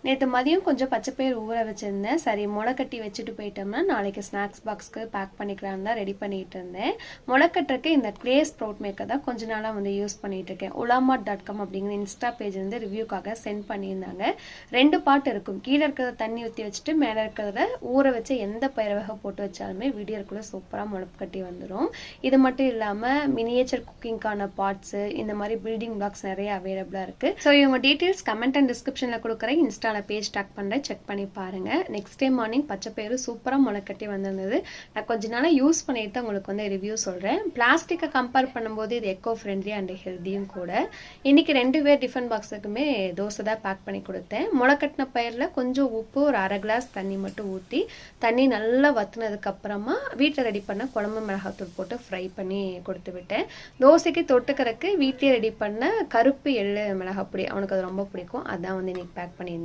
நேற்று மதியம் கொஞ்சம் பச்சைப்பயிறு ஊற வச்சுருந்தேன். சரி முளைக்கட்டி வச்சுட்டு போயிட்டோம்னா நாளைக்கு ஸ்நாக்ஸ் பாக்ஸ்க்கு பேக் பண்ணிக்கலான்னு தான் ரெடி பண்ணிகிட்டு இருந்தேன். முளைக்கட்டுறக்கு இந்த க்ளே ஸ்ப்ரவுட் மேக்கர் தான் கொஞ்ச நாளாக வந்து யூஸ் பண்ணிகிட்டு இருக்கேன். ulama.com அப்படிங்கிற இன்ஸ்டா பேஜ் வந்து ரிவ்யூக்காக சென்ட் பண்ணியிருந்தாங்க. 2 பார்ட் இருக்கும். கீழே இருக்கிறத தண்ணி ஊற்றி வச்சுட்டு மேலே இருக்கிறத ஊற வச்சு எந்த பயிர் வகை போட்டு வச்சாலுமே வீடியோக்குள்ளே சூப்பராக முளைக்கட்டி வந்துடும். இது மட்டும் இல்லாமல் மினியேச்சர் குக்கிங்கான பார்ட்ஸு, இந்த மாதிரி பில்டிங் பிளாக்ஸ் நிறைய அவைலபிளாக இருக்குது. ஸோ இவங்க டீட்டெயில்ஸ் கமெண்ட் அண்ட் டிஸ்கிரிப்ஷனில் கொடுக்குறேன். இன்ஸ்டாவில் பேஜ் டாக் பண்ணுறேன், செக் பண்ணி பாருங்கள். நெக்ஸ்ட் டே மார்னிங் பச்சைப்பயிறு சூப்பராக முளைக்கட்டி வந்திருந்தது. நான் கொஞ்ச நாளாக யூஸ் பண்ணிட்டு தான் உங்களுக்கு வந்து ரிவ்யூ சொல்கிறேன். பிளாஸ்டிக்கை கம்பேர் பண்ணும்போது இது எக்கோ ஃப்ரெண்ட்லி அண்ட் ஹெல்த்தியும் கூட. இன்றைக்கி 2 பேர் டிஃபன் பாக்ஸுக்குமே தோசை தான் பேக் பண்ணி கொடுத்தேன். முளைக்கட்டின பயிரில் கொஞ்சம் உப்பு, ஒரு 1/2 கிளாஸ் தண்ணி மட்டும் ஊற்றி தண்ணி நல்லா வற்றினதுக்கப்புறமா வீட்டில் ரெடி பண்ண குழம்பு மிளகாத்தூள் போட்டு ஃப்ரை பண்ணி கொடுத்து விட்டேன். தோசைக்கு தொட்டுக்கிறதுக்கு வீட்டிலே ரெடி பண்ண கருப்பு எள்ளு மிளகாப்பொடி, அவனுக்கு அது ரொம்ப பிடிக்கும். அதான் வந்து இன்றைக்கி பேக் பண்ணியிருந்தேன்.